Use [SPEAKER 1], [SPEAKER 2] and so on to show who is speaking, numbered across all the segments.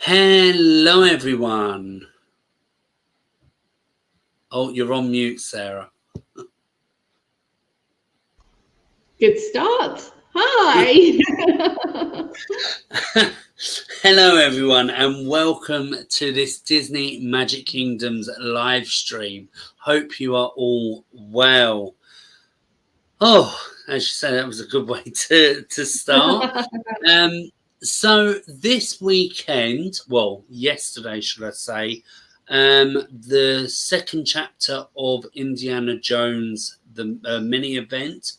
[SPEAKER 1] Hello, everyone. Oh, you're on mute, Sarah.
[SPEAKER 2] Good start. Hi.
[SPEAKER 1] Hello, everyone, and welcome to this Disney Magic Kingdoms live stream. Hope you are all well. Oh, as you said, that was a good way to start. So this weekend, well, yesterday, should I say, the second chapter of Indiana Jones, the mini event,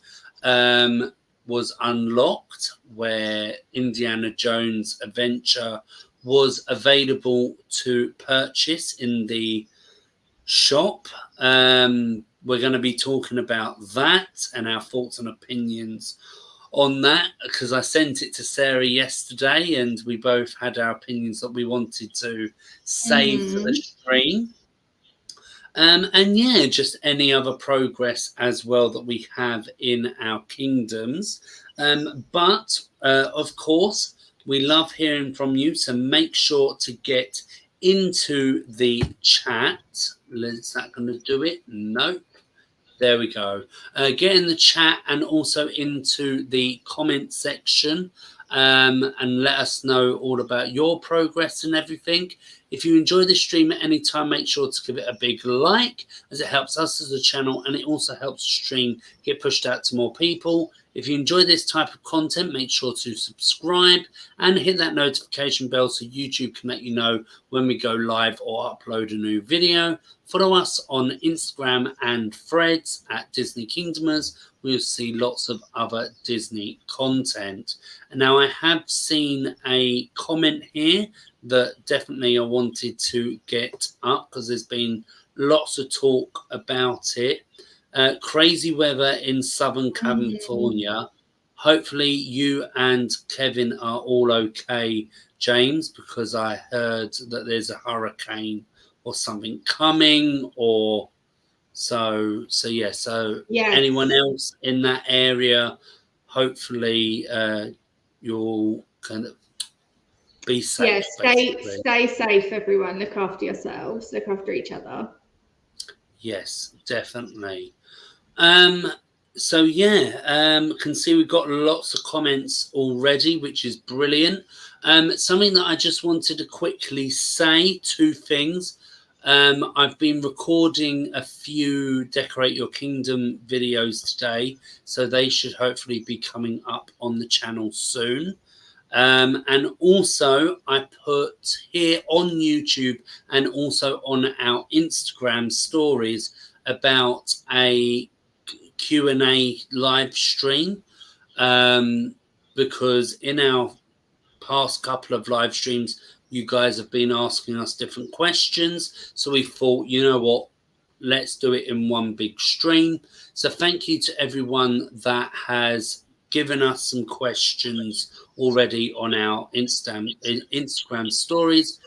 [SPEAKER 1] was unlocked, where Indiana Jones Adventure was available to purchase in the shop. We're going to be talking about that and our thoughts and opinions on that, because I sent it to Sarah yesterday and we both had our opinions that we wanted to save for the stream. And yeah, just any other progress as well that we have in our kingdoms. But of course, we love hearing from you, so make sure to get into the chat. Is that going to do it? Nope. There we go. Get in the chat and also into the comment section, and let us know all about your progress and everything. If you enjoy this stream at any time, make sure to give it a big like, as it helps us as a channel and it also helps the stream get pushed out to more people. If you enjoy this type of content, make sure to subscribe and hit that notification bell so YouTube can let you know when we go live or upload a new video. Follow us on Instagram and Threads at Disney Kingdomers. We'll see lots of other Disney content. And now I have seen a comment here that definitely I wanted to get up because there's been lots of talk about it. Crazy weather in Southern California. Hopefully you and Kevin are all okay, James, because I heard that there's a hurricane or something coming, or so yes. Anyone else in that area, hopefully you'll kind of be safe.
[SPEAKER 2] Yes, stay safe, everyone. Look after yourselves, look after each other.
[SPEAKER 1] Yes, definitely. So yeah, can see we've got lots of comments already, which is brilliant. Something that I just wanted to quickly say, two things. I've been recording a few Decorate Your Kingdom videos today, so they should hopefully be coming up on the channel soon. And also I put here on YouTube and also on our Instagram stories about a Q&A live stream, because in our past couple of live streams you guys have been asking us different questions, so we thought, you know what, let's do it in one big stream. So thank you to everyone that has given us some questions already on our Instagram stories.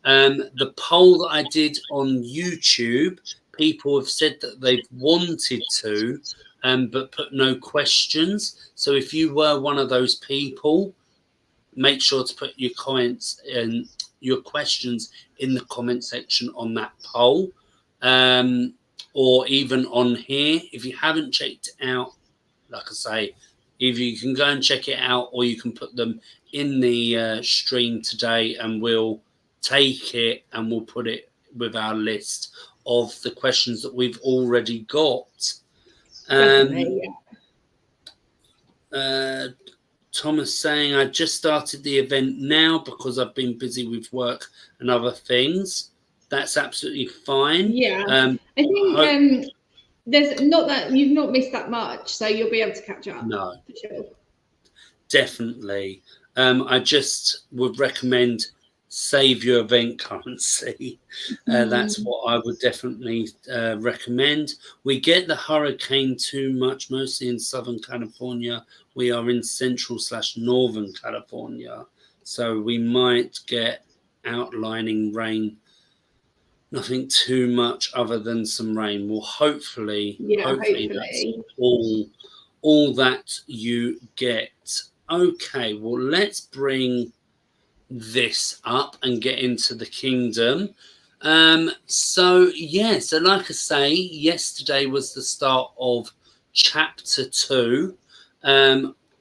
[SPEAKER 1] The poll that I did on YouTube, people have said that they've wanted to, but put no questions. So if you were one of those people, make sure to put your comments and your questions in the comment section on that poll, or even on here. If you haven't checked it out, like I say, if you can go and check it out, or you can put them in the stream today, and we'll take it and we'll put it with our list of the questions that we've already got. Thomas saying, I just started the event now because I've been busy with work and other things. That's absolutely fine.
[SPEAKER 2] Yeah, I think there's not that you've not missed that much, so you'll be able to catch up.
[SPEAKER 1] No,
[SPEAKER 2] for sure.
[SPEAKER 1] Definitely. I just would recommend save your event currency. That's what I would definitely recommend. We get the hurricane too much, mostly in Southern California. We are in Central/Northern California, so we might get outlining rain. Nothing too much other than some rain. Well, hopefully that's all that you get. Okay, well, let's bring this up and get into the kingdom. So like I say, yesterday was the start of chapter 2.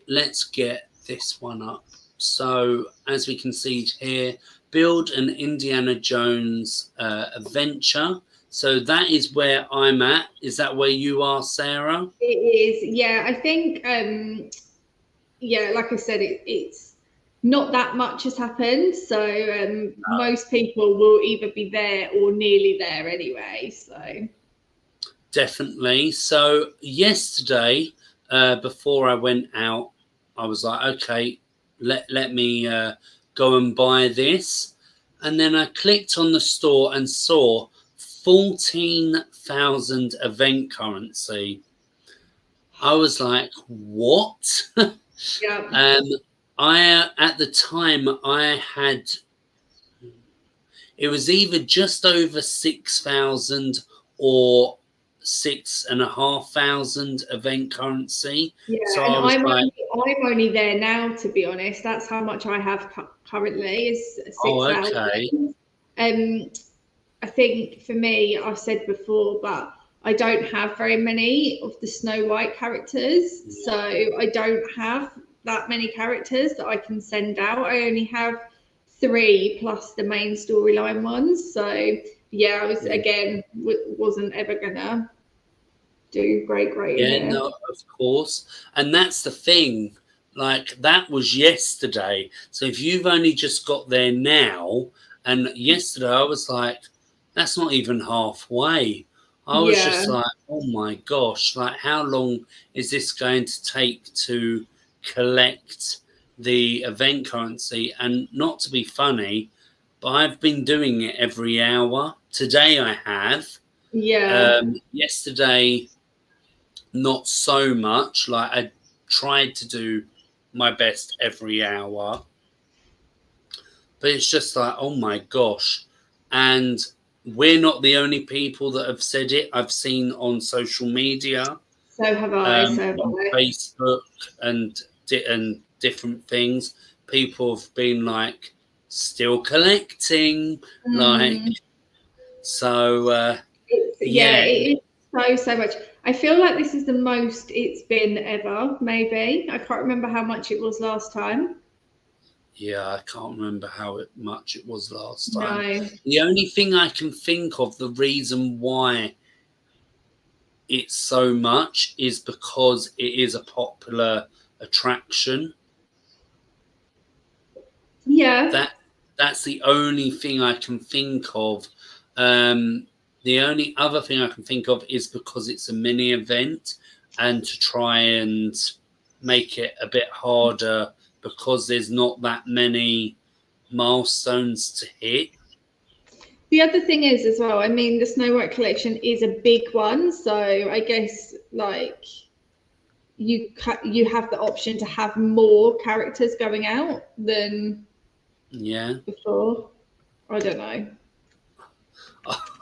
[SPEAKER 1] Let's get this one up. So as we can see here, build an Indiana Jones adventure. So that is where I'm at. Is that where you are, Sarah?
[SPEAKER 2] It is, yeah. I think, like I said, it's not that much has happened. So most people will either be there or nearly there anyway. So
[SPEAKER 1] definitely. So yesterday, before I went out, I was like, okay, let me go and buy this. And then I clicked on the store and saw 14,000 event currency. I was like, what?
[SPEAKER 2] yeah.
[SPEAKER 1] I at the time I had, it was either just over 6,000 or 6,500 event currency.
[SPEAKER 2] Yeah,
[SPEAKER 1] So
[SPEAKER 2] and
[SPEAKER 1] I was like,
[SPEAKER 2] I'm only there now, to be honest. That's how much I have currently is 6,000.
[SPEAKER 1] okay.
[SPEAKER 2] I think for me, I've said before, but I don't have very many of the Snow White characters. Yeah. So I don't have that many characters that I can send out. I only have 3 plus the main storyline ones. So yeah, I was again wasn't ever gonna do great
[SPEAKER 1] Yeah, no, of course. And that's the thing. Like, that was yesterday. So if you've only just got there now, and yesterday I was like, that's not even halfway. I was just like, oh my gosh, like, how long is this going to take to collect the event currency? And not to be funny, but I've been doing it every hour. Today I have.
[SPEAKER 2] Yeah.
[SPEAKER 1] Yesterday, not so much. Like, I tried to do my best every hour, but it's just like, oh my gosh. And we're not the only people that have said it. I've seen on social media,
[SPEAKER 2] so have I,
[SPEAKER 1] on Facebook and different things, people have been like, still collecting, like, so
[SPEAKER 2] it is so much. I feel like this is the most it's been ever, maybe. I can't remember how much it was last time.
[SPEAKER 1] Yeah, I can't remember how much it was last time.
[SPEAKER 2] No.
[SPEAKER 1] The only thing I can think of, the reason why it's so much, is because it is a popular attraction.
[SPEAKER 2] Yeah.
[SPEAKER 1] That's the only thing I can think of. The only other thing I can think of is because it's a mini event, and to try and make it a bit harder because there's not that many milestones to hit.
[SPEAKER 2] The other thing is as well, I mean, the Snow White collection is a big one, so I guess like you have the option to have more characters going out than before. I don't know.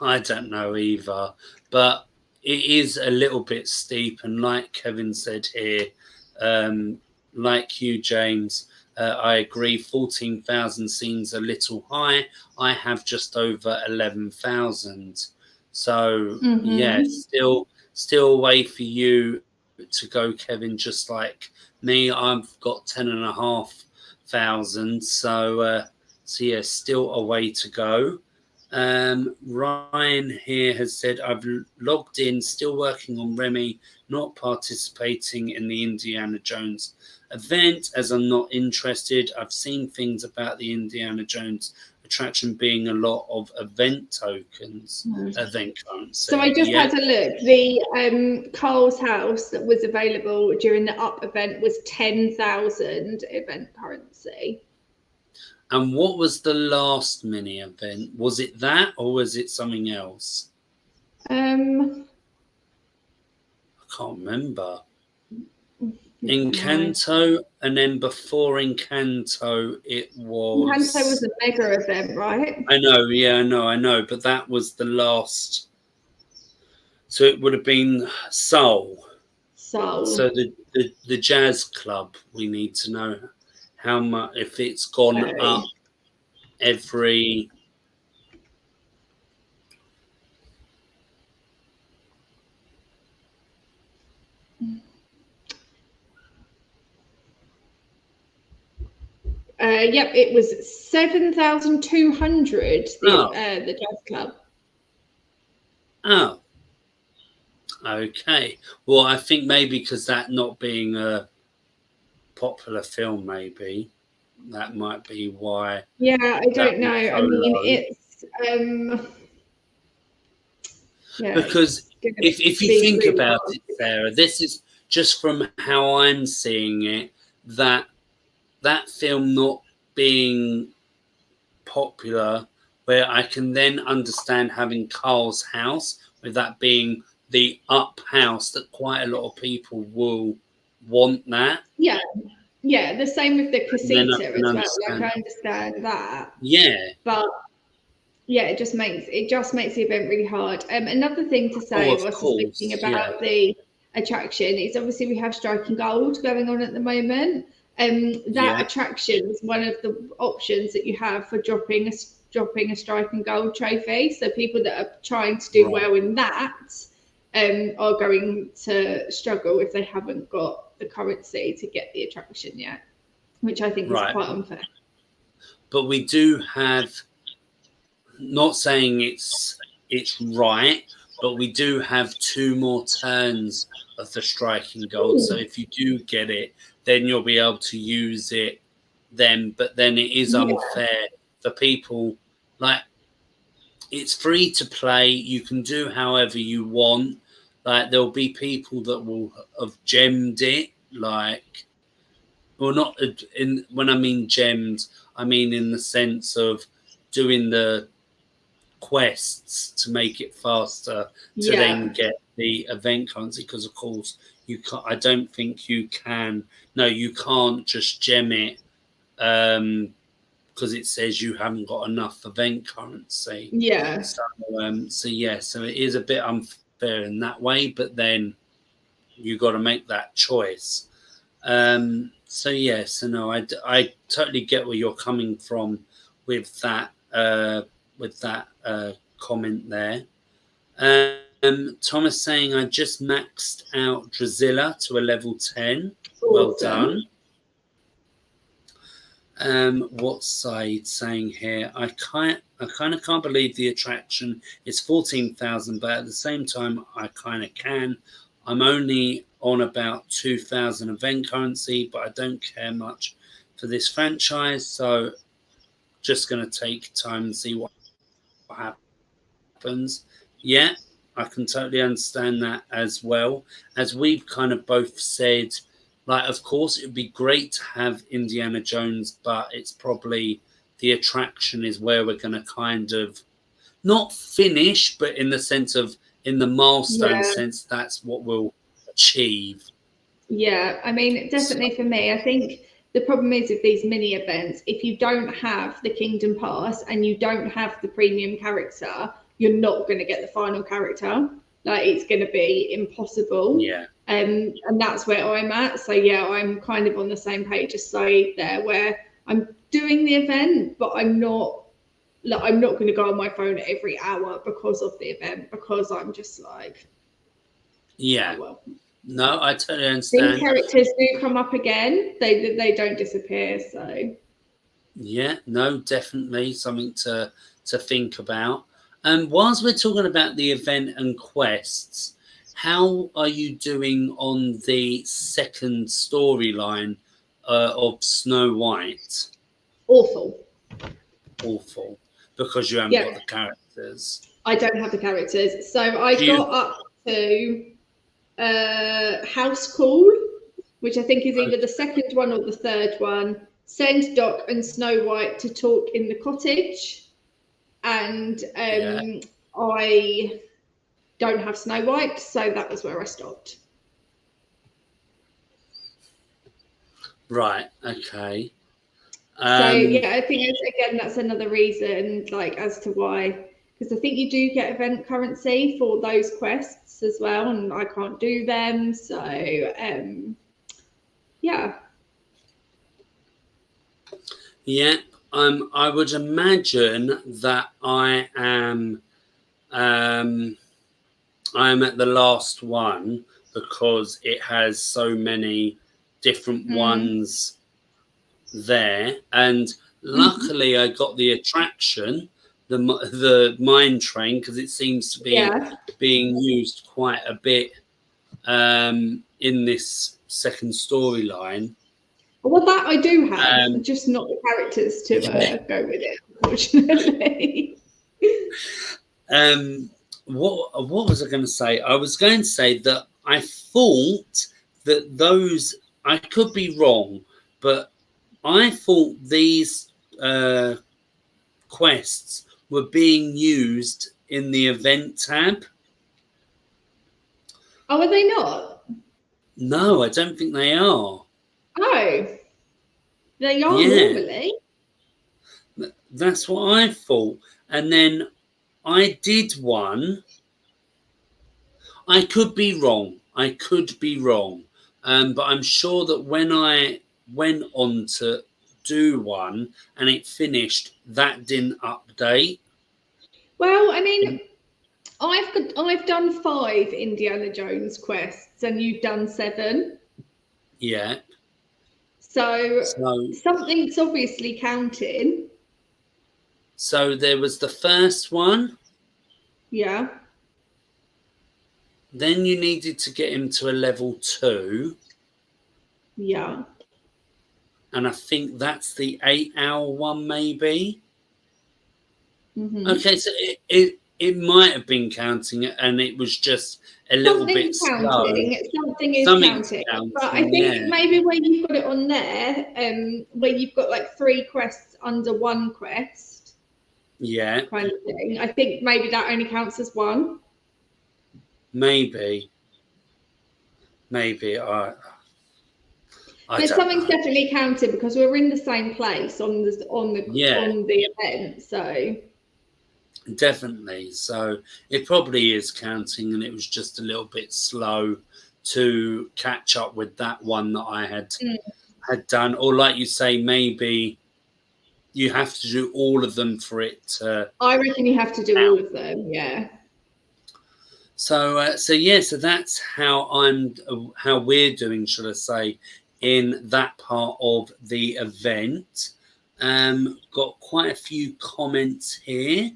[SPEAKER 1] I don't know either, but it is a little bit steep, and like Kevin said here, like you, James, I agree. 14,000 seems a little high. I have just over 11,000, so yeah, still a way for you to go, Kevin. Just like me, I've got 10,500, so yeah, still a way to go. Ryan here has said, I've logged in, still working on Remy, not participating in the Indiana Jones event as I'm not interested. I've seen things about the Indiana Jones attraction being a lot of event tokens, event currency.
[SPEAKER 2] So I just had a look. The Carl's house that was available during the up event was 10,000 event currency.
[SPEAKER 1] And what was the last mini event? Was it that, or was it something else? I can't remember. Encanto, and then before Encanto, it was...
[SPEAKER 2] Encanto was a mega event, right?
[SPEAKER 1] I know, yeah, I know. But that was the last... So it would have been Soul. So the jazz club, we need to know how much, if it's gone up every.
[SPEAKER 2] Yep, it was 7,200.
[SPEAKER 1] Oh.
[SPEAKER 2] The Jazz Club.
[SPEAKER 1] Oh. Okay. Well, I think maybe because that not being a popular film, maybe that might be why.
[SPEAKER 2] Yeah, I don't know.
[SPEAKER 1] So
[SPEAKER 2] I mean,
[SPEAKER 1] low.
[SPEAKER 2] it's yeah.
[SPEAKER 1] Because if you think
[SPEAKER 2] really
[SPEAKER 1] about
[SPEAKER 2] hard.
[SPEAKER 1] it, Sarah, this is just from how I'm seeing it, that film not being popular, where I can then understand having Carl's House, with that being the up house, that quite a lot of people will want that.
[SPEAKER 2] Yeah, yeah. The same with the
[SPEAKER 1] Then I
[SPEAKER 2] Casita
[SPEAKER 1] can
[SPEAKER 2] as well.
[SPEAKER 1] understand.
[SPEAKER 2] Like I understand that,
[SPEAKER 1] Yeah,
[SPEAKER 2] but yeah, it just makes the event really hard. Another thing to say,
[SPEAKER 1] of
[SPEAKER 2] whilst
[SPEAKER 1] course,
[SPEAKER 2] speaking
[SPEAKER 1] yeah.
[SPEAKER 2] about the attraction, is obviously we have Striking Gold going on at the moment. That attraction is one of the options that you have for dropping a Striking Gold trophy. So people that are trying to do well in that are going to struggle if they haven't got the currency to get the attraction yet, which I think is quite unfair.
[SPEAKER 1] But we do have, not saying it's right, but we do have 2 more turns of the Striking Gold. So if you do get it, then you'll be able to use it then. But then it is unfair for people. Like, it's free to play. You can do however you want. Like, there'll be people that will have gemmed it. Like, well, not in, when I mean gemmed, I mean in the sense of doing the quests to make it faster to then get the event currency, because of course you can't, I don't think you can, no, you can't just gem it because it says you haven't got enough event currency. So it is a bit unfair in that way, but then you got to make that choice. No, I totally get where you're coming from with that comment there. Thomas saying, I just maxed out Drazilla to a level 10. Well done. What's Said saying here? I kind of can't believe the attraction is 14,000, but at the same time, I kind of can. I'm only on about 2,000 event currency, but I don't care much for this franchise, so just going to take time and see what happens. Yeah, I can totally understand that as well. As we've kind of both said, like, of course, it would be great to have Indiana Jones, but it's probably the attraction is where we're going to kind of not finish, but in the sense of, in the milestone sense, that's what we'll achieve.
[SPEAKER 2] Yeah, I mean, definitely for me, I think the problem is with these mini events, if you don't have the Kingdom Pass and you don't have the premium character, you're not going to get the final character. Like, it's going to be impossible.
[SPEAKER 1] Yeah.
[SPEAKER 2] And that's where I'm at. So yeah, I'm kind of on the same page as Said there, where I'm doing the event, but I'm not going to go on my phone every hour because of the event, because I'm just like,
[SPEAKER 1] yeah.
[SPEAKER 2] Oh, well.
[SPEAKER 1] No, I totally understand.
[SPEAKER 2] These characters do come up again. They don't disappear. So
[SPEAKER 1] yeah, no, definitely something to think about. And whilst we're talking about the event and quests, how are you doing on the second storyline of Snow White?
[SPEAKER 2] Awful,
[SPEAKER 1] because you haven't got the characters.
[SPEAKER 2] I don't have the characters, so I got up to House Call, which I think is either the second one or the third one. Send Doc and Snow White to talk in the cottage, and I don't have Snow White, so that was where I stopped.
[SPEAKER 1] Right. Okay.
[SPEAKER 2] So yeah, I think that's another reason, like, as to why, because I think you do get event currency for those quests as well, and I can't do them. So yeah.
[SPEAKER 1] Yeah, I would imagine that I am at the last one because it has so many different ones there, and luckily I got the attraction, the mine train, because it seems to be being used quite a bit in this second storyline.
[SPEAKER 2] Well, that I do have, just not the characters to go with it, unfortunately.
[SPEAKER 1] What was I going to say? I was going to say that I thought that those, I could be wrong, but I thought these quests were being used in the event tab.
[SPEAKER 2] Oh, are they not?
[SPEAKER 1] No, I don't think they are.
[SPEAKER 2] Oh, they are normally.
[SPEAKER 1] That's what I thought. And then I did one. I could be wrong. But I'm sure that when I went on to do one and it finished, that didn't update.
[SPEAKER 2] Well, I mean, I've done 5 Indiana Jones quests, and you've done 7.
[SPEAKER 1] Yeah.
[SPEAKER 2] So something's obviously counting.
[SPEAKER 1] So there was the first one.
[SPEAKER 2] Yeah.
[SPEAKER 1] Then you needed to get him to a level 2.
[SPEAKER 2] Yeah.
[SPEAKER 1] And I think that's the 8-hour one, maybe. Okay, so it might have been counting it, and it was just a little bit slow.
[SPEAKER 2] Something is counting. But I think maybe where you've got it on there, where you've got like 3 quests under 1 quest.
[SPEAKER 1] Yeah.
[SPEAKER 2] Kind of thing. I think maybe that only counts as 1.
[SPEAKER 1] Maybe.
[SPEAKER 2] But something's definitely counted because we're in the same place on the event, so
[SPEAKER 1] definitely. So it probably is counting, and it was just a little bit slow to catch up with that one that I had done. Or like you say, maybe you have to do all of them for it to.
[SPEAKER 2] I reckon you have to do all of them, yeah.
[SPEAKER 1] So that's how we're doing, should I say, in that part of the event. Got quite a few comments here.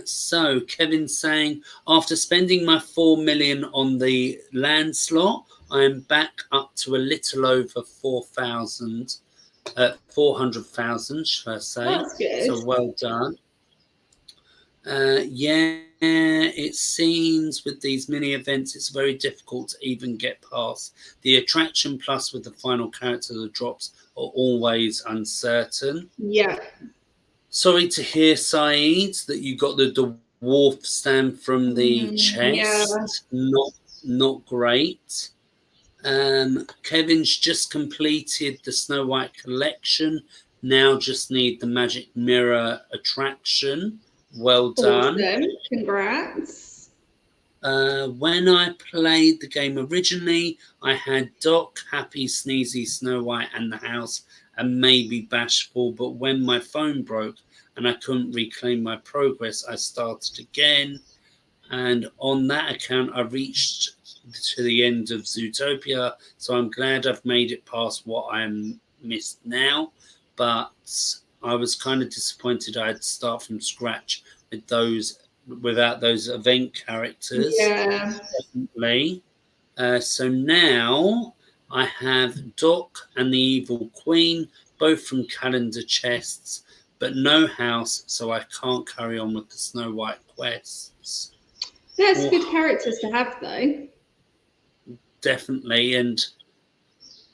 [SPEAKER 1] So Kevin's saying, after spending my 4 million on the land slot, I am back up to a little over 400,000, should I say.
[SPEAKER 2] That's good.
[SPEAKER 1] So well done. It seems with these mini events, it's very difficult to even get past. The attraction plus with the final character that drops are always uncertain.
[SPEAKER 2] Yeah.
[SPEAKER 1] Sorry to hear, Saeed, that you got the dwarf stamp from the chest. Yeah. Not great. Kevin's just completed the Snow White collection. Now just need the Magic Mirror attraction. Well done.
[SPEAKER 2] Awesome. Congrats.
[SPEAKER 1] When I played the game originally, I had Doc, Happy, Sneezy, Snow White, and the house, and maybe Bashful. But when my phone broke and I couldn't reclaim my progress, I started again. And on that account, I reached to the end of Zootopia. So I'm glad I've made it past what I'm missed now. But I was kind of disappointed I had to start from scratch with those without those event characters.
[SPEAKER 2] Yeah,
[SPEAKER 1] definitely. So now I have Doc and the Evil Queen, both from calendar chests, but no house, so I can't carry on with the Snow White quests.
[SPEAKER 2] That's good characters to have, though.
[SPEAKER 1] Definitely, and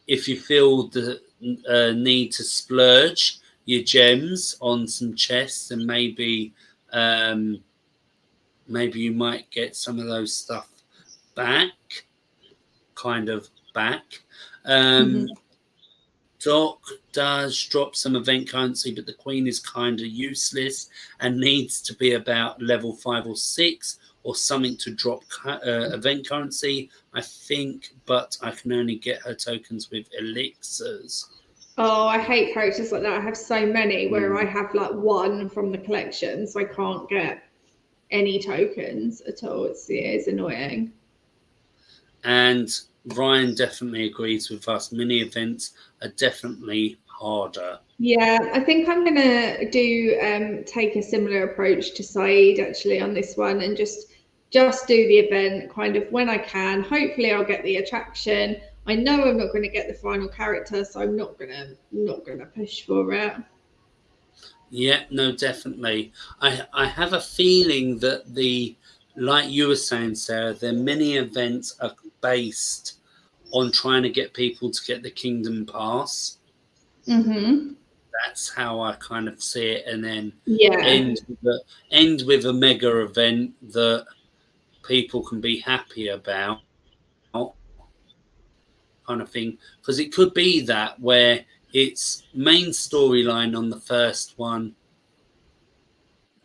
[SPEAKER 1] if you feel the need to splurge your gems on some chests, and maybe you might get some of those stuff back. Doc does drop some event currency, but the Queen is kind of useless and needs to be about level 5 or 6 or something to drop event currency, I think, but I can only get her tokens with elixirs.
[SPEAKER 2] Oh, I hate characters like that. I have so many where I have like one from the collection, so I can't get any tokens at all. It's annoying.
[SPEAKER 1] And Ryan definitely agrees with us. Mini events are definitely harder.
[SPEAKER 2] Yeah, I think I'm gonna do take a similar approach to Saeed actually on this one, and just do the event kind of when I can. Hopefully I'll get the attraction. I know I'm not going to get the final character, so I'm not gonna push for it.
[SPEAKER 1] Yeah, no, definitely. I have a feeling that like you were saying, Sarah, the mini events are based on trying to get people to get the Kingdom Pass.
[SPEAKER 2] Mm-hmm.
[SPEAKER 1] That's how I kind of see it, and then
[SPEAKER 2] Yeah.
[SPEAKER 1] end with a mega event that people can be happy about, kind of thing. Because it could be that where it's main storyline on the first one,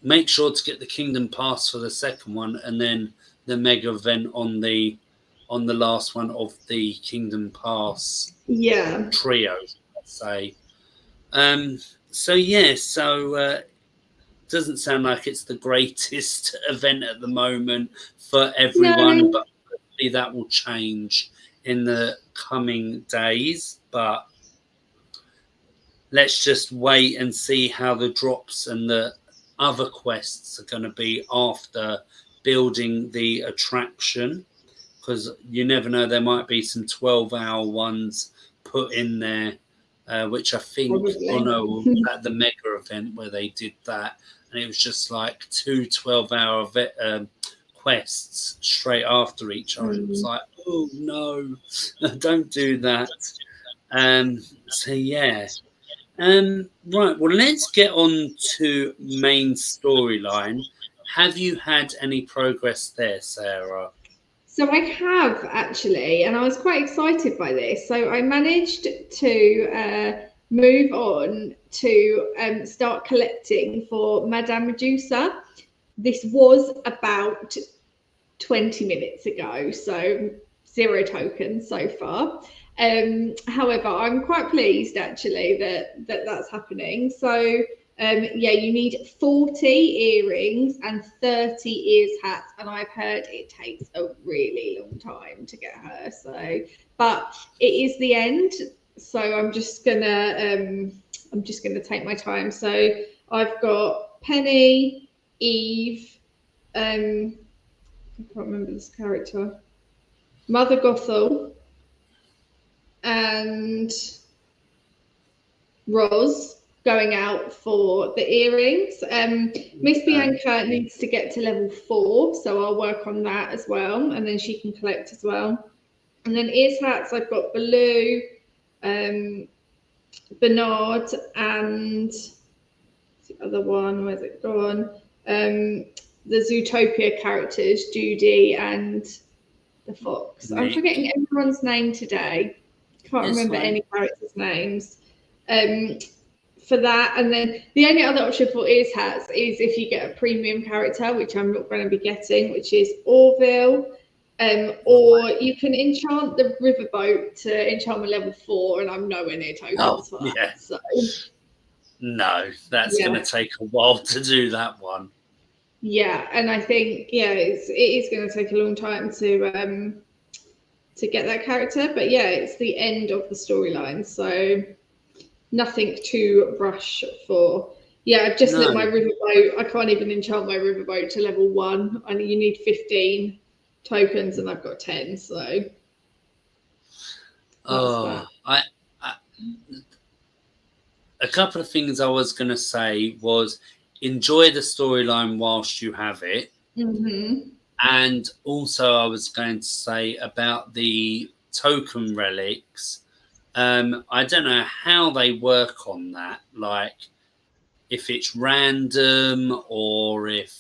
[SPEAKER 1] make sure to get the Kingdom Pass for the second one, and then the mega event on the last one of the Kingdom Pass
[SPEAKER 2] Yeah.
[SPEAKER 1] trio, let's say. So yeah, so doesn't sound like it's the greatest event at the moment for everyone,
[SPEAKER 2] No.
[SPEAKER 1] but hopefully that will change in the coming days. But let's just wait and see how the drops and the other quests are going to be after building the attraction, because you never know, there might be some 12-hour ones put in there, which I think, oh
[SPEAKER 2] Probably.
[SPEAKER 1] no, at the mega event where they did that, and it was just like two 12-hour quests straight after each other. It was
[SPEAKER 2] Mm.
[SPEAKER 1] like, oh no, don't do that. So yeah. Right, well, let's get on to main storyline. Have you had any progress there, Sarah?
[SPEAKER 2] So I have actually, and I was quite excited by this. So I managed to move on to start collecting for Madame Medusa. This was about 20 minutes ago, so 0 tokens so far. However, I'm quite pleased actually that's happening. So yeah, you need 40 earrings and 30 ears hats, and I've heard it takes a really long time to get her. So, but it is the end, so I'm just gonna take my time. So I've got Penny, Eve, I can't remember this character, Mother Gothel, and Roz going out for the earrings. Miss Bianca needs to get to level 4, so I'll work on that as well, and then she can collect as well. And then ears hats, I've got Baloo, Bernard, and the other one, where's it gone? The Zootopia characters, Judy and the fox. I'm
[SPEAKER 1] Nick?
[SPEAKER 2] forgetting everyone's name today. Can't
[SPEAKER 1] It's
[SPEAKER 2] remember
[SPEAKER 1] fine.
[SPEAKER 2] any characters' names. Um, for that, and then the only other option for ears hats is if you get a premium character, which I'm not going to be getting, which is Orville. Or you can enchant the riverboat to enchantment level 4, and I'm nowhere near
[SPEAKER 1] Oh,
[SPEAKER 2] tokens for that.
[SPEAKER 1] yeah.
[SPEAKER 2] So
[SPEAKER 1] No, that's going
[SPEAKER 2] yeah,
[SPEAKER 1] to take a while to do that one.
[SPEAKER 2] yeah, and I think it is going to take a long time to get that character, but yeah, it's the end of the storyline, so nothing to rush for. Yeah, I've just lit
[SPEAKER 1] No.
[SPEAKER 2] my riverboat. I can't even enchant my riverboat to level 1. And you need 15 tokens, and I've got 10, so that's that.
[SPEAKER 1] A couple of things I was going to say was enjoy the storyline whilst you have it.
[SPEAKER 2] Mm-hmm.
[SPEAKER 1] And also, I was going to say about the token relics. I don't know how they work on that. Like, if it's random or if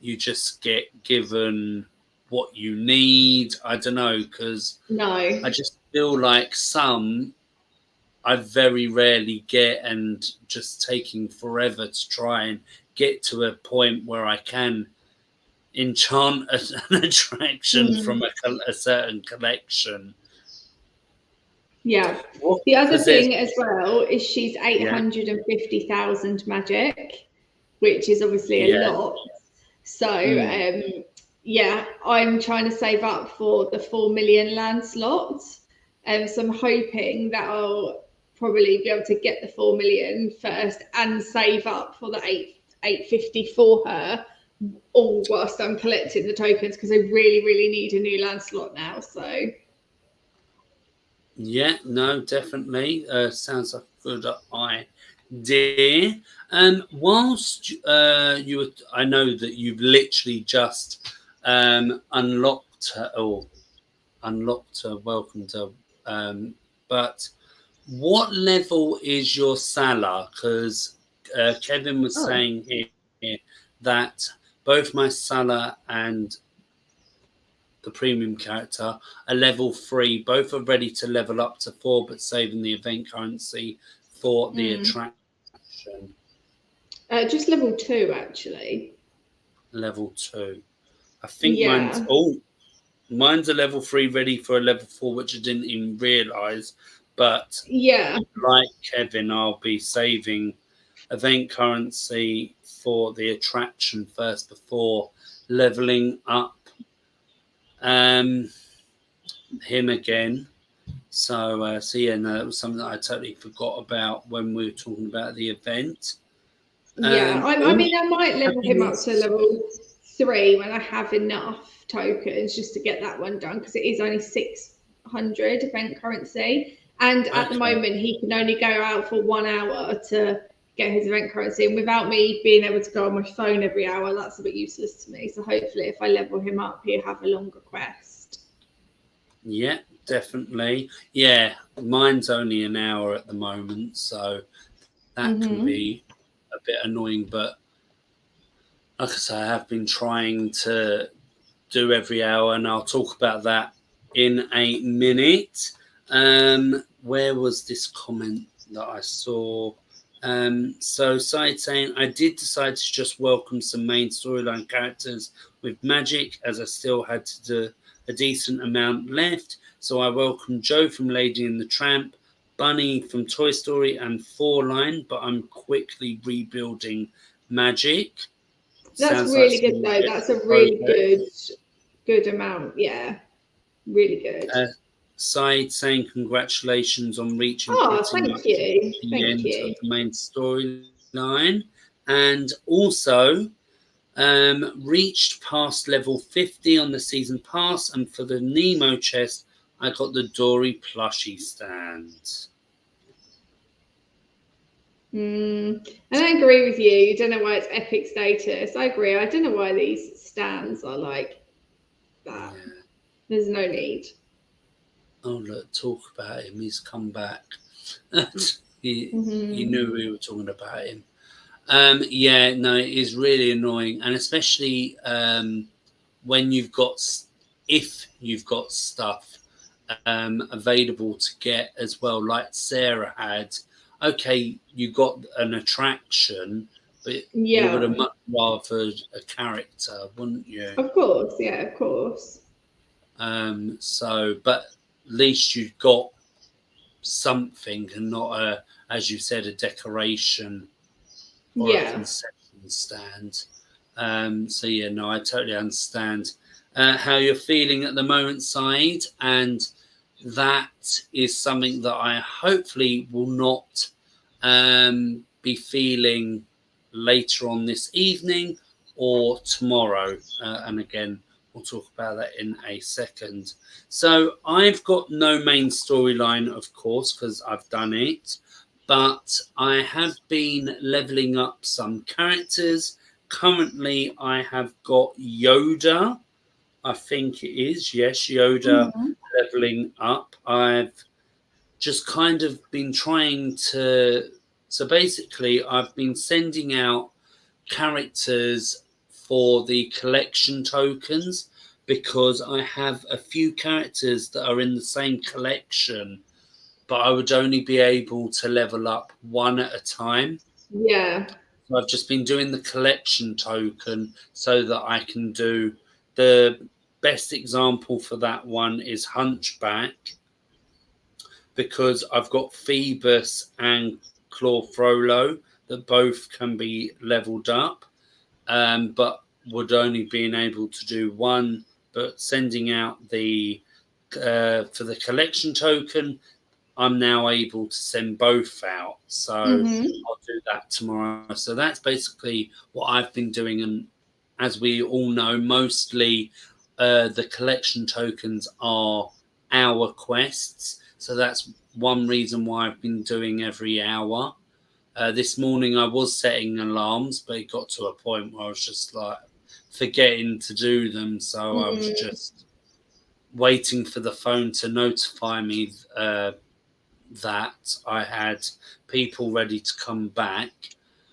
[SPEAKER 1] you just get given what you need. I don't know, because
[SPEAKER 2] No.
[SPEAKER 1] I just feel like some I very rarely get, and just taking forever to try and get to a point where I can enchant an attraction from a certain collection.
[SPEAKER 2] Yeah.
[SPEAKER 1] What?
[SPEAKER 2] The other
[SPEAKER 1] 'Cause there's-
[SPEAKER 2] thing as well is she's 850,000 magic, which is obviously a
[SPEAKER 1] yeah.
[SPEAKER 2] lot. So yeah, I'm trying to save up for the 4 million land slot. So I'm hoping that I'll probably be able to get the 4 million first and save up for the 850 for her, all whilst I'm collecting the tokens, because I really, really need a new land slot now. So
[SPEAKER 1] Yeah, no, definitely. Sounds like a good idea. Whilst you were, I know that you've literally just unlocked her, or unlocked her, welcomed her. But what level is your Salah? Because Kevin was saying here that both my Salah and the premium character are level 3. Both are ready to level up to 4, but saving the event currency for the attraction.
[SPEAKER 2] just level 2 actually.
[SPEAKER 1] Level 2. I think
[SPEAKER 2] Yeah.
[SPEAKER 1] mine's a level 3 ready for a level 4, which I didn't even realise. But
[SPEAKER 2] Yeah.
[SPEAKER 1] like Kevin, I'll be saving event currency for the attraction first before leveling up him again. So yeah, no, that was something that I totally forgot about when we were talking about the event.
[SPEAKER 2] Yeah. I mean, I might level him up to
[SPEAKER 1] happiness.
[SPEAKER 2] level 3 when I have enough tokens just to get that one done, because it is only 600 event currency. And at the
[SPEAKER 1] Okay.
[SPEAKER 2] moment, he can only go out for 1 hour to get his event currency. And without me being able to go on my phone every hour, that's a bit useless to me. So hopefully, if I level him up, he'll have a longer quest.
[SPEAKER 1] Yeah, definitely. Yeah, mine's only an hour at the moment, so that can be a bit annoying. But like I say, I have been trying to do every hour, and I'll talk about that in a minute. Where was this comment that I saw? So Side saying, I did decide to just welcome some main storyline characters with magic, as I still had to do a decent amount left. So I welcomed Joe from Lady and the Tramp, Bunny from Toy Story, and 4-Line, but I'm quickly rebuilding magic.
[SPEAKER 2] That's
[SPEAKER 1] Sounds like
[SPEAKER 2] really good
[SPEAKER 1] some
[SPEAKER 2] though. That's a really
[SPEAKER 1] progress.
[SPEAKER 2] good amount. Yeah, really good.
[SPEAKER 1] Side saying congratulations on reaching
[SPEAKER 2] Oh,
[SPEAKER 1] pretty
[SPEAKER 2] thank
[SPEAKER 1] much
[SPEAKER 2] you.
[SPEAKER 1] the
[SPEAKER 2] Thank
[SPEAKER 1] end of
[SPEAKER 2] you.
[SPEAKER 1] the main storyline, and also reached past level 50 on the season pass, and for the Nemo chest I got the Dory plushie stand.
[SPEAKER 2] I don't agree with you. You don't know why it's epic status. I agree. I don't know why these stands are like that.
[SPEAKER 1] Yeah.
[SPEAKER 2] There's no need.
[SPEAKER 1] Oh look, talk about him, he's come back. you
[SPEAKER 2] Mm-hmm.
[SPEAKER 1] knew we were talking about him. Yeah, no, it is really annoying, and especially when if you've got stuff available to get as well, like Sarah had. Okay, you got an attraction, but you would
[SPEAKER 2] Yeah,
[SPEAKER 1] have much rather a character, wouldn't you?
[SPEAKER 2] of course. Yeah, of course.
[SPEAKER 1] So, but at least you've got something and not as you said, a decoration or a
[SPEAKER 2] Yeah.
[SPEAKER 1] concession stand. So yeah, no, I totally understand how you're feeling at the moment, Side, and that is something that I hopefully will not be feeling later on this evening or tomorrow. And again, we'll talk about that in a second. So I've got no main storyline, of course, because I've done it, but I have been leveling up some characters. Currently, I have got Yoda. I think it is, yes, Yoda leveling up. I've just kind of been trying to. So basically, I've been sending out characters for the collection tokens because I have a few characters that are in the same collection, but I would only be able to level up one at a time.
[SPEAKER 2] Yeah.
[SPEAKER 1] So I've just been doing the collection token so that I can do the best example for that one is Hunchback. because I've got Phoebus and Chlorfrollo that both can be leveled up, but would only being able to do one. But sending out the for the collection token, I'm now able to send both out. So I'll do that tomorrow. So that's basically what I've been doing. And as we all know, mostly the collection tokens are hour quests. So that's one reason why I've been doing every hour. This morning I was setting alarms, but it got to a point where I was just like forgetting to do them. So I was just waiting for the phone to notify me that I had people ready to come back.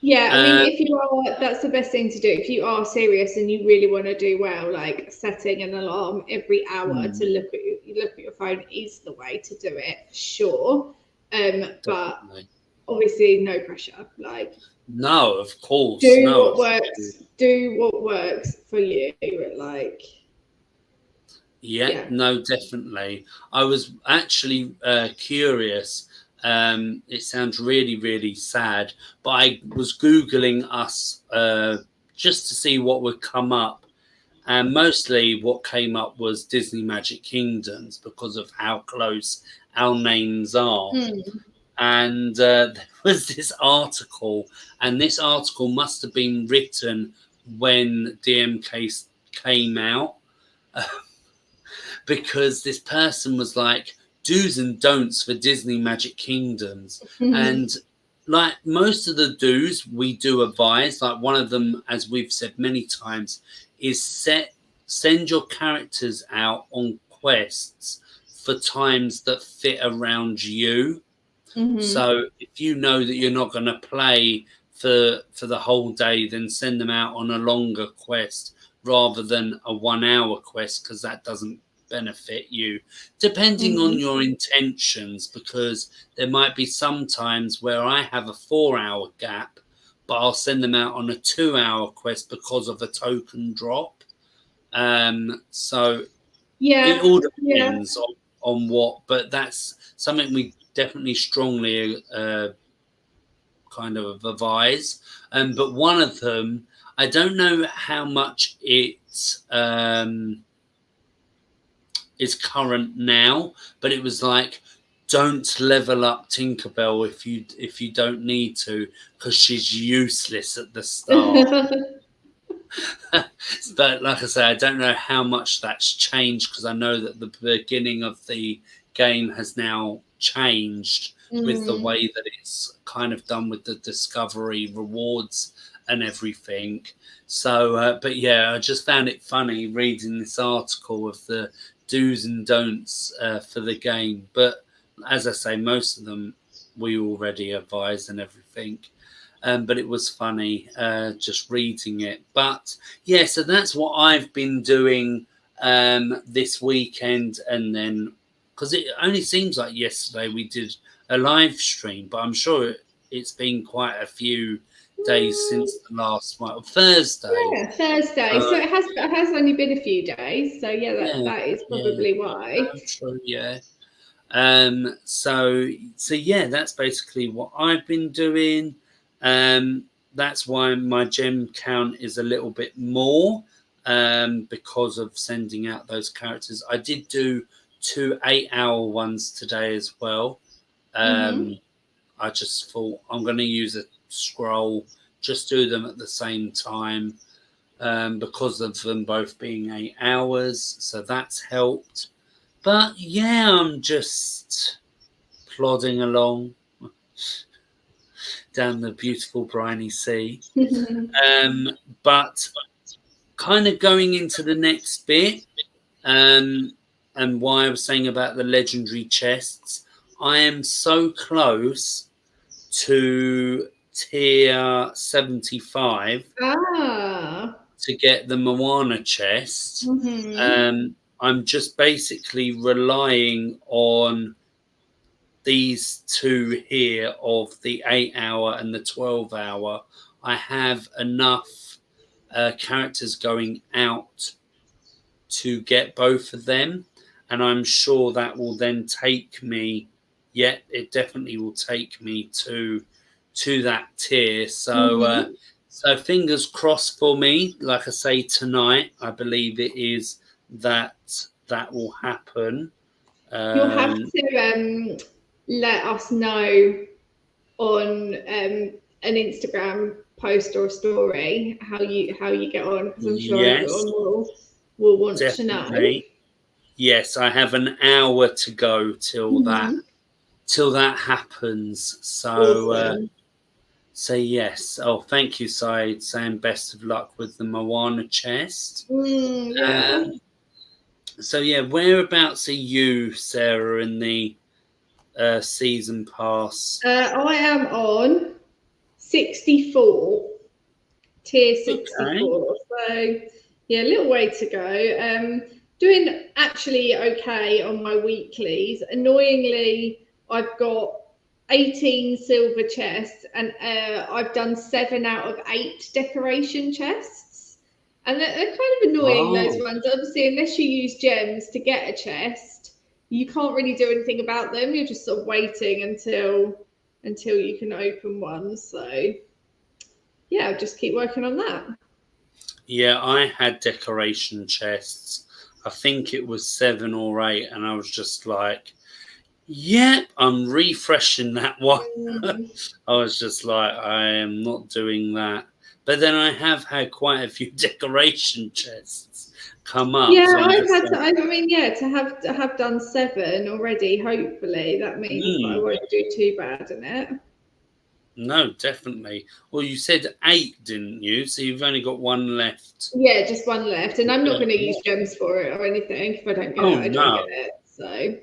[SPEAKER 2] Yeah, I mean, if you are, that's the best thing to do. If you are serious and you really want to do well, like setting an alarm every hour to look at your phone is the way to do it, for sure. But obviously, no pressure. Like,
[SPEAKER 1] no, of course,
[SPEAKER 2] do what works. Do what works for you. Like,
[SPEAKER 1] yeah, no, definitely. I was actually curious. It sounds really, really sad, but I was Googling us just to see what would come up. And mostly what came up was Disney Magic Kingdoms because of how close our names are. And there was this article, and this article must have been written when DMK came out. Because this person was like, do's and don'ts for Disney Magic Kingdoms. And like most of the do's we do advise, like one of them, as we've said many times, is send your characters out on quests for times that fit around you. So if you know that you're not going to play for the whole day, then send them out on a longer quest rather than a 1 hour quest, because that doesn't benefit you, depending on your intentions, because there might be some times where I have a 4 hour gap, but I'll send them out on a 2 hour quest because of a token drop. So it all depends on what, but that's something we definitely strongly kind of advise. But one of them, I don't know how much it is current now, but it was like, don't level up Tinkerbell if you don't need to, because she's useless at the start. But like I say, I don't know how much that's changed, because I know that the beginning of the game has now changed with the way that it's kind of done with the discovery rewards and everything. So, but yeah, I just found it funny reading this article of the do's and don'ts for the game. But as I say, most of them we already advised and everything. But it was funny just reading it. But yeah, so that's what I've been doing this weekend. And then, because it only seems like yesterday we did a live stream, but I'm sure it's been quite a few days since the last one. Thursday.
[SPEAKER 2] Yeah, Thursday. So it has only been a few days. So yeah, that is probably why.
[SPEAKER 1] True, yeah. So yeah, that's basically what I've been doing. That's why my gem count is a little bit more, because of sending out those characters. I did do 2 8-hour ones today as well. I just thought I'm going to use a scroll, just do them at the same time, because of them both being 8 hours. So that's helped. But yeah, I'm just plodding along down the beautiful briny sea. But kind of going into the next bit, and why I was saying about the legendary chests, I am so close to tier 75 to get the Moana chest. I'm just basically relying on these two here of the 8 hour and the 12 hour. I have enough characters going out to get both of them, and I'm sure that will then take me yeah, it definitely will take me to that tier. So
[SPEAKER 2] Mhm.
[SPEAKER 1] so fingers crossed for me. Like I say, tonight I believe it is that will happen.
[SPEAKER 2] You'll have
[SPEAKER 1] Um,
[SPEAKER 2] to let us know on an Instagram post or a story how you get on, because I'm sure
[SPEAKER 1] yes,
[SPEAKER 2] everyone will want to know.
[SPEAKER 1] definitely. Yes, I have an hour to go
[SPEAKER 2] Mhm.
[SPEAKER 1] till that happens. So
[SPEAKER 2] Awesome.
[SPEAKER 1] so yes. Oh, thank you, Saeed. Saying best of luck with the Moana chest.
[SPEAKER 2] Yeah.
[SPEAKER 1] Um, so yeah, whereabouts are you, Sarah, in the season pass?
[SPEAKER 2] I am on 64, tier
[SPEAKER 1] Okay.
[SPEAKER 2] 64. So yeah, a little way to go. Doing actually okay on my weeklies. Annoyingly, I've got 18 silver chests, and I've done 7 out of 8 decoration chests. And they're kind of annoying, those
[SPEAKER 1] Oh,
[SPEAKER 2] ones. Obviously, unless you use gems to get a chest, you can't really do anything about them. You're just sort of waiting until you can open one. So yeah, I'll just keep working on that.
[SPEAKER 1] yeah, I had decoration chests. I think it was 7 or 8, and I was just like, yep, I'm refreshing that one.
[SPEAKER 2] Mm.
[SPEAKER 1] I was just like, I am not doing that. But then I have had quite a few decoration chests come up,
[SPEAKER 2] Yeah,
[SPEAKER 1] so I'm
[SPEAKER 2] I've
[SPEAKER 1] just
[SPEAKER 2] had to.
[SPEAKER 1] like,
[SPEAKER 2] I mean, yeah, to have done 7 already. Hopefully, that means that I
[SPEAKER 1] hmm,
[SPEAKER 2] won't do too bad in it.
[SPEAKER 1] no, definitely. Well, you said 8, didn't you? So you've only got one left.
[SPEAKER 2] Yeah, just one left, and I'm not going to use
[SPEAKER 1] Yeah.
[SPEAKER 2] gems for it or anything. If I don't get it,
[SPEAKER 1] Oh
[SPEAKER 2] I don't
[SPEAKER 1] no,
[SPEAKER 2] get it. So,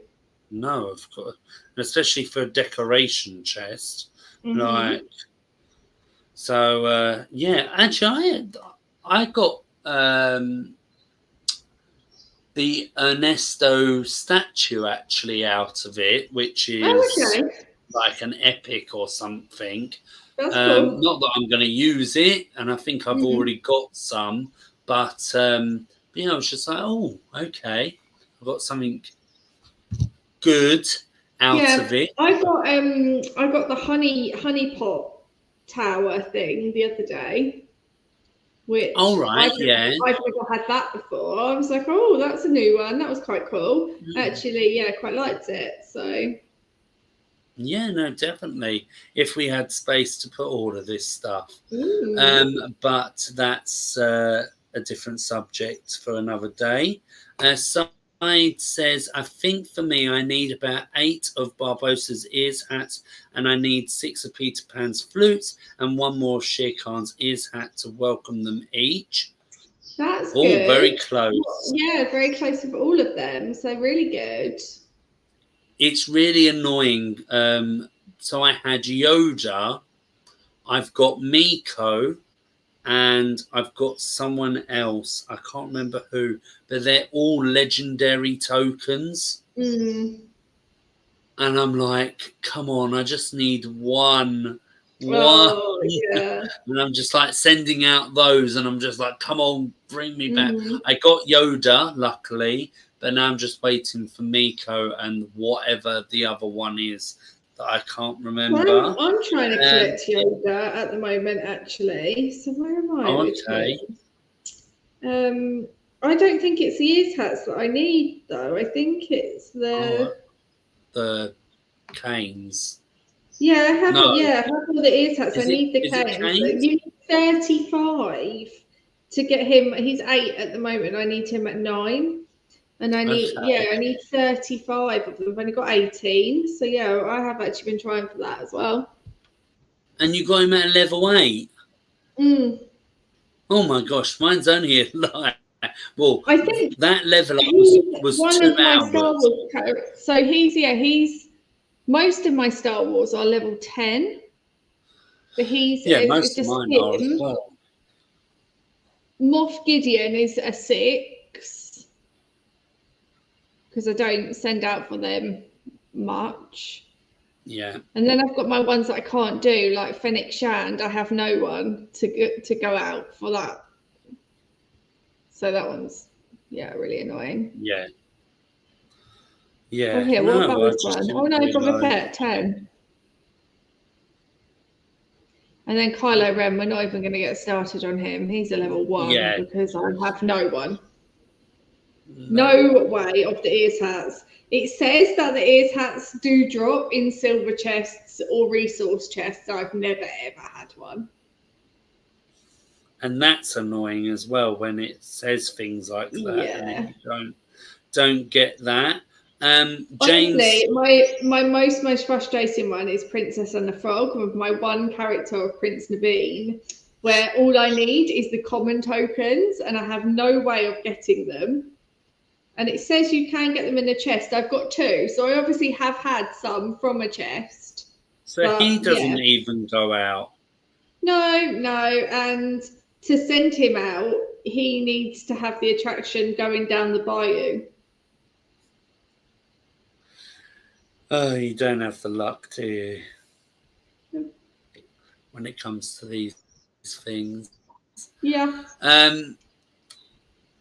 [SPEAKER 1] no, of course, and especially for a decoration chest, like
[SPEAKER 2] hmm.
[SPEAKER 1] so. Yeah, actually, I got the Ernesto statue actually out of it, which
[SPEAKER 2] Oh,
[SPEAKER 1] is
[SPEAKER 2] okay,
[SPEAKER 1] like an epic or something.
[SPEAKER 2] that's cool.
[SPEAKER 1] Not that I'm going to use it, and I think I've
[SPEAKER 2] Hmm.
[SPEAKER 1] already got some, but yeah, I was just like, oh, okay, I've got something good out
[SPEAKER 2] Yeah,
[SPEAKER 1] of it.
[SPEAKER 2] I got the honey pot tower thing the other day,
[SPEAKER 1] All
[SPEAKER 2] which
[SPEAKER 1] right, yeah.
[SPEAKER 2] I've never had that before. I was like, oh, that's a new one. That was quite cool.
[SPEAKER 1] Mm.
[SPEAKER 2] Actually, yeah, quite liked it. So,
[SPEAKER 1] Yeah, no, definitely. If we had space to put all of this stuff.
[SPEAKER 2] mm,
[SPEAKER 1] But that's a different subject for another day. Side says, I think for me, I need about 8 of Barbossa's ears hats, and I need 6 of Peter Pan's flutes, and 1 more of Shere Khan's ears hat to welcome them each.
[SPEAKER 2] that's
[SPEAKER 1] All
[SPEAKER 2] good.
[SPEAKER 1] very close.
[SPEAKER 2] Yeah, very close with all of them. So really good.
[SPEAKER 1] It's really annoying. So I had Yoda, I've got Miko, and I've got someone else. I can't remember who, but they're all legendary tokens.
[SPEAKER 2] Mm.
[SPEAKER 1] And I'm like, come on, I just need one.
[SPEAKER 2] Oh, yeah.
[SPEAKER 1] And I'm just like sending out those, and I'm just like, come on, bring me back.
[SPEAKER 2] Mm.
[SPEAKER 1] I got Yoda, luckily, but now I'm just waiting for Miko and whatever the other one is that I can't
[SPEAKER 2] Well,
[SPEAKER 1] remember.
[SPEAKER 2] I'm trying to
[SPEAKER 1] And
[SPEAKER 2] collect yoga at the moment, actually. So where am I with
[SPEAKER 1] okay,
[SPEAKER 2] him? I don't think it's the ears hats that I need, though. I think it's
[SPEAKER 1] oh,
[SPEAKER 2] the
[SPEAKER 1] the canes.
[SPEAKER 2] yeah. I have
[SPEAKER 1] No,
[SPEAKER 2] yeah. I have all the ears hats. I
[SPEAKER 1] is it
[SPEAKER 2] need the
[SPEAKER 1] is it
[SPEAKER 2] canes. You
[SPEAKER 1] canes?
[SPEAKER 2] need 35 to get him. He's 8 at the moment. I need him at 9. And
[SPEAKER 1] Okay.
[SPEAKER 2] I need 35 of them. I've only got 18. So yeah, I have actually been trying for that as well.
[SPEAKER 1] And you got him at level 8.
[SPEAKER 2] Mm.
[SPEAKER 1] Oh my gosh, mine's only a lie. Well,
[SPEAKER 2] I think
[SPEAKER 1] that level up
[SPEAKER 2] he's
[SPEAKER 1] was
[SPEAKER 2] one
[SPEAKER 1] 2
[SPEAKER 2] of my Star
[SPEAKER 1] hours.
[SPEAKER 2] Wars characters. So he's most of my Star Wars are level 10, but he's
[SPEAKER 1] Yeah,
[SPEAKER 2] it's
[SPEAKER 1] most of
[SPEAKER 2] just
[SPEAKER 1] mine are as
[SPEAKER 2] him.
[SPEAKER 1] well.
[SPEAKER 2] Moff Gideon is a 6 because I don't send out for them much.
[SPEAKER 1] Yeah.
[SPEAKER 2] And then I've got my ones that I can't do, like Fennec Shand. I have no one to go out for that. So that one's, yeah, really annoying.
[SPEAKER 1] Yeah. Yeah,
[SPEAKER 2] here, what about
[SPEAKER 1] no, I
[SPEAKER 2] this
[SPEAKER 1] just
[SPEAKER 2] one? Oh
[SPEAKER 1] didn't
[SPEAKER 2] no, Boba
[SPEAKER 1] realise.
[SPEAKER 2] Fett, 10. And then Kylo Ren, we're not even going to get started on him. He's a level 1
[SPEAKER 1] Yeah,
[SPEAKER 2] because I have no one.
[SPEAKER 1] no,
[SPEAKER 2] No way of the ears hats. It says that the ears hats do drop in silver chests or resource chests. I've never ever had one.
[SPEAKER 1] and that's annoying as well when it says things like that, and then
[SPEAKER 2] Yeah.
[SPEAKER 1] you don't get that. James,
[SPEAKER 2] Honestly, my most frustrating one is Princess and the Frog with my one character of Prince Naveen, where all I need is the common tokens and I have no way of getting them. And it says you can get them in a chest. I've got 2, so I obviously have had some from a chest.
[SPEAKER 1] so he
[SPEAKER 2] But yeah,
[SPEAKER 1] doesn't even go out.
[SPEAKER 2] no, and to send him out, he needs to have the attraction going down the bayou.
[SPEAKER 1] Oh, you don't have the luck, do you, when it comes to these things?
[SPEAKER 2] Yeah.
[SPEAKER 1] Um,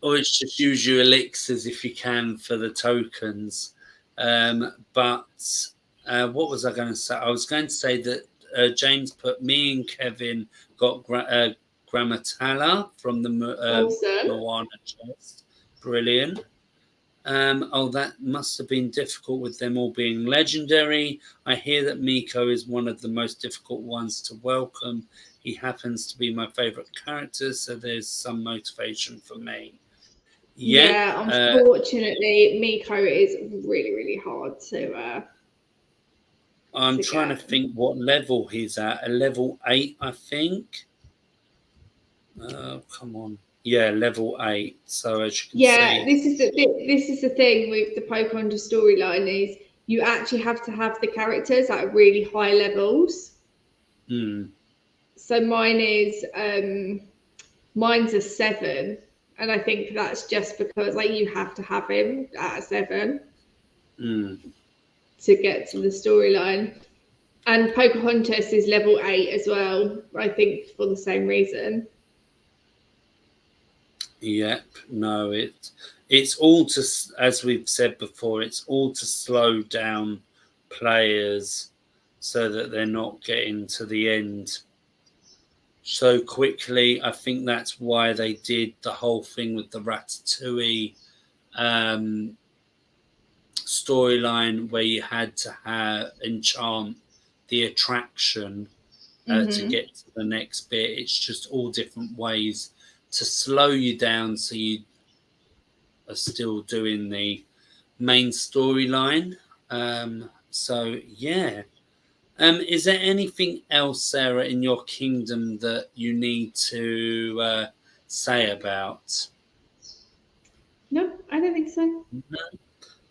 [SPEAKER 1] or it's just use your elixirs if you can for the tokens. But what was I going to say? I was going to say that James put me and Kevin got Grammatala from the
[SPEAKER 2] Awesome.
[SPEAKER 1] Moana chest. Brilliant. Oh, that must have been difficult with them all being legendary. I hear that Miko is one of the most difficult ones to welcome. He happens to be my favourite character, so there's some motivation for me. Yeah,
[SPEAKER 2] Yeah, unfortunately, Miko is really, really hard
[SPEAKER 1] I'm
[SPEAKER 2] to
[SPEAKER 1] trying to
[SPEAKER 2] get.
[SPEAKER 1] think what level he's at. A level 8, I think. Come on. Yeah, level 8. So as you can
[SPEAKER 2] Yeah,
[SPEAKER 1] see,
[SPEAKER 2] this is the thing with the Pocahontas storyline is you actually have to have the characters at really high levels.
[SPEAKER 1] hmm,
[SPEAKER 2] So mine's a 7, and I think that's just because like you have to have him at a 7
[SPEAKER 1] hmm,
[SPEAKER 2] to get to the storyline. And Pocahontas is level 8 as well, I think for the same reason.
[SPEAKER 1] yep, no, it's all to, as we've said before, it's all to slow down players so that they're not getting to the end so quickly. I think that's why they did the whole thing with the Ratatouille um, storyline, where you had to enchant the attraction to
[SPEAKER 2] Mm-hmm.
[SPEAKER 1] get to the next bit. It's just all different ways to slow you down so you are still doing the main storyline. So yeah. Is there anything else, Sarah, in your kingdom that you need to say about?
[SPEAKER 2] No, I don't think so.
[SPEAKER 1] No?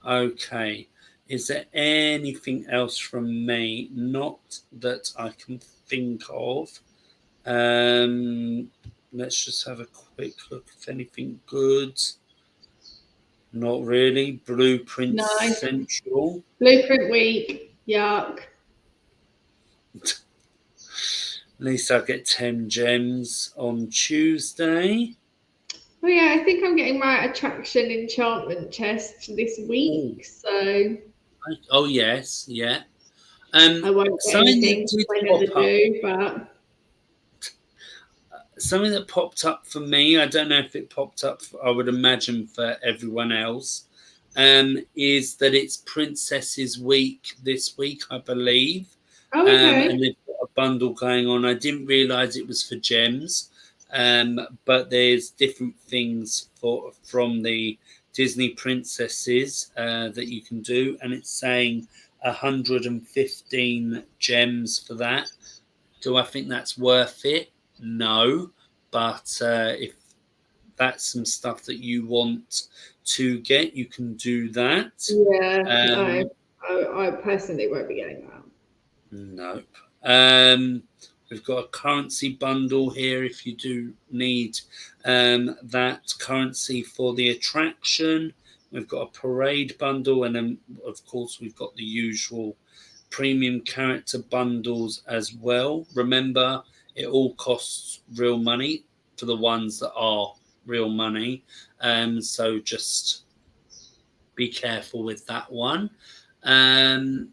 [SPEAKER 1] Okay. Is there anything else from me? Not that I can think of. Um, let's just have a quick look if anything good. Not really. Blueprint
[SPEAKER 2] No.
[SPEAKER 1] Central.
[SPEAKER 2] Blueprint week. Yuck.
[SPEAKER 1] At least I get 10 gems on Tuesday.
[SPEAKER 2] Oh yeah, I think I'm getting my attraction enchantment chest this
[SPEAKER 1] Oh,
[SPEAKER 2] week, so
[SPEAKER 1] oh yes, yeah.
[SPEAKER 2] I won't get
[SPEAKER 1] Something that
[SPEAKER 2] anything
[SPEAKER 1] did
[SPEAKER 2] for another
[SPEAKER 1] pop up.
[SPEAKER 2] do, but
[SPEAKER 1] Something that popped up for me. I don't know if it popped up. I would imagine for everyone else. Is that it's Princesses Week this week, I believe.
[SPEAKER 2] oh
[SPEAKER 1] And
[SPEAKER 2] okay.
[SPEAKER 1] they've got a bundle going on. I didn't realise it was for gems, but there's different things from the Disney princesses that you can do, and it's saying 115 gems for that. Do I think that's worth it? No, but if that's some stuff that you want to get, you can do that.
[SPEAKER 2] Yeah, no.
[SPEAKER 1] Um,
[SPEAKER 2] I personally won't be getting that.
[SPEAKER 1] Nope. We've got a currency bundle here if you do need that currency for the attraction. We've got a parade bundle, and then, of course, we've got the usual premium character bundles as well. Remember, it all costs real money for the ones that are real money. So just be careful with that one. Kevin,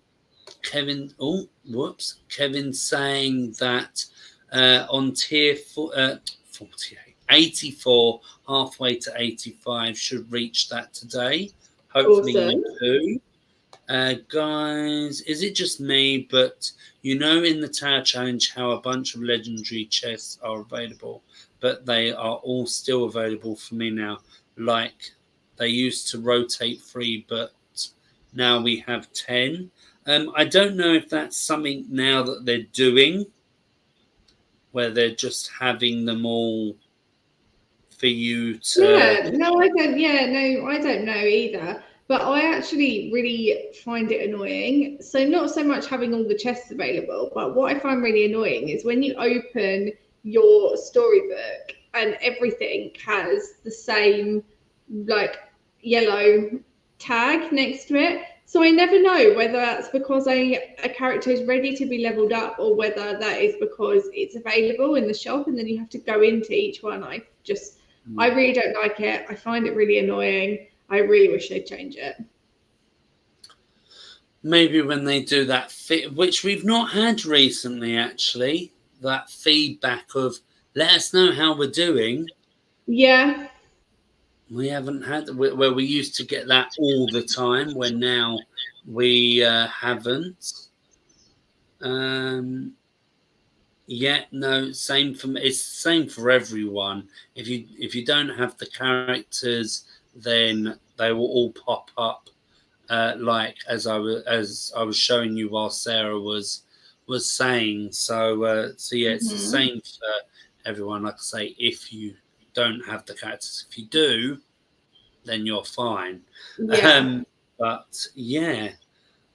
[SPEAKER 1] oh, whoops. Kevin's saying that on tier 48, 84, halfway to 85, should reach that today. Hopefully
[SPEAKER 2] Awesome.
[SPEAKER 1] you do. Guys, is it just me? But you know, in the Tower Challenge, how a bunch of legendary chests are available, but they are all still available for me now. Like they used to rotate 3, but now we have 10. I don't know if that's something now that they're doing, where they're just having them all for you to.
[SPEAKER 2] Yeah, no, I don't. Yeah, no, I don't know either. But I actually really find it annoying. So not so much having all the chests available, but what I find really annoying is when you open your storybook and everything has the same like yellow tag next to it. So I never know whether that's because a character is ready to be leveled up or whether that is because it's available in the shop and then you have to go into each one. I really don't like it. I find it really annoying. I really wish they'd change it.
[SPEAKER 1] Maybe when they do that, which we've not had recently, actually, that feedback of let us know how we're doing.
[SPEAKER 2] Yeah.
[SPEAKER 1] We haven't had where we used to get that all the time, where now we haven't. Yeah, no, same for me. It's the same for everyone. If you don't have the characters, then they will all pop up, like as I was showing you while Sarah was saying. So yeah, it's the same for everyone. Like I say, if you don't have the characters, if you do, then you're fine.
[SPEAKER 2] Yeah.
[SPEAKER 1] But yeah,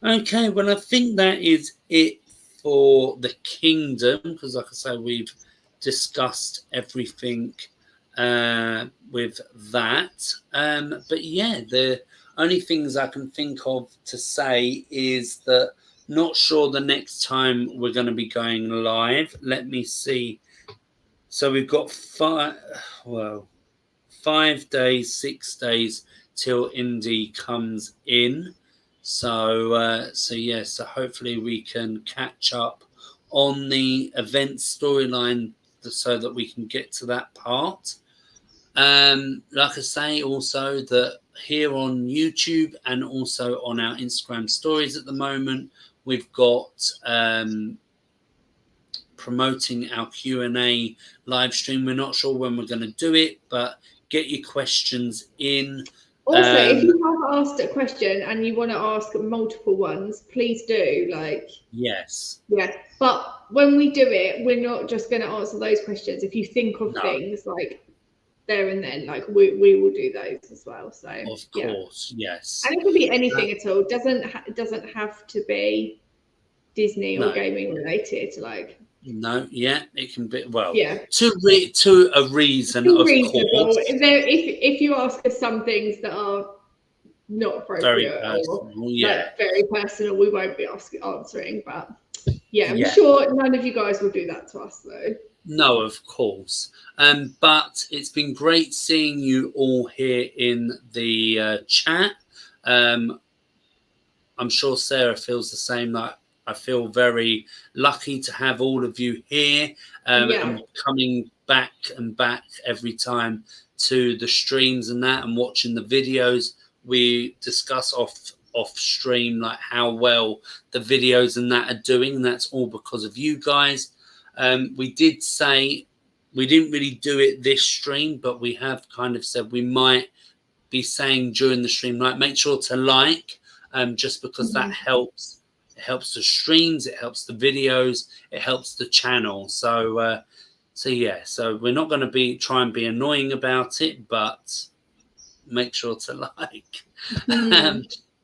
[SPEAKER 1] okay. Well, I think that is it for the kingdom, because like I say, we've discussed everything with that. But yeah, the only things I can think of to say is that not sure the next time we're going to be going live. Let me see. So we've got 5 days, 6 days till Indy comes in. So so hopefully we can catch up on the event storyline so that we can get to that part. Like I say, also that here on YouTube and also on our Instagram stories at the moment, we've got promoting our Q&A live stream. We're not sure when we're going to do it, but get your questions in.
[SPEAKER 2] Also, if you have asked a question and you want to ask multiple ones, please do.
[SPEAKER 1] Yes.
[SPEAKER 2] Yeah. But when we do it, we're not just going to answer those questions. If you think of things like there and then, we will do those as well. So
[SPEAKER 1] of course, yes.
[SPEAKER 2] And it could be anything at all. It doesn't have to be Disney or gaming related.
[SPEAKER 1] No, yeah, it can be. Well,
[SPEAKER 2] yeah,
[SPEAKER 1] to a reason, of course.
[SPEAKER 2] If you ask us some things that are not appropriate very personal, we won't be answering. But yeah, I'm sure none of you guys will do that to us, though.
[SPEAKER 1] No, of course. But it's been great seeing you all here in the chat. I'm sure Sarah feels the same. I feel very lucky to have all of you here and coming back and back every time to the streams and that and watching the videos. We discuss off stream like how well the videos and that are doing, and that's all because of you guys. We did say we didn't really do it this stream, but we have kind of said we might be saying during the stream, like, make sure to just because that helps. It helps the streams, it helps the videos, it helps the channel. So yeah, so we're not going to try and be annoying about it, but make sure to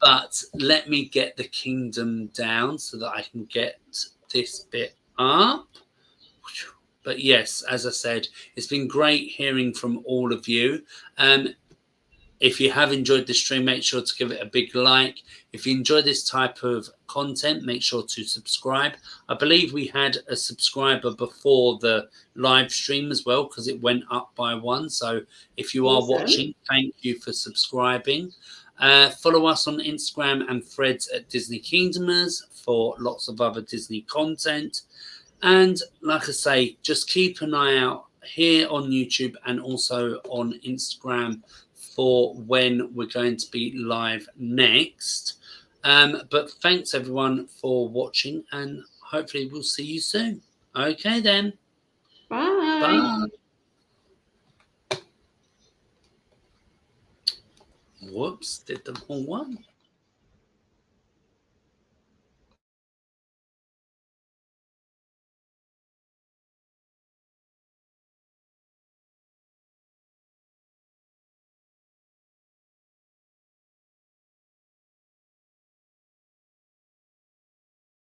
[SPEAKER 1] but let me get the kingdom down so that I can get this bit up. But yes, as I said, it's been great hearing from all of you. If you have enjoyed the stream, make sure to give it a big like. If you enjoy this type of content, make sure to subscribe. I believe we had a subscriber before the live stream as well, because it went up by 1. So if you are watching, thank you for subscribing. Follow us on Instagram and Threads at Disney Kingdomers for lots of other Disney content. And like I say, just keep an eye out here on YouTube and also on Instagram for when we're going to be live next. But thanks everyone for watching, and hopefully we'll see you soon. Okay then.
[SPEAKER 2] Bye.
[SPEAKER 1] Bye. Whoops, did the wrong one.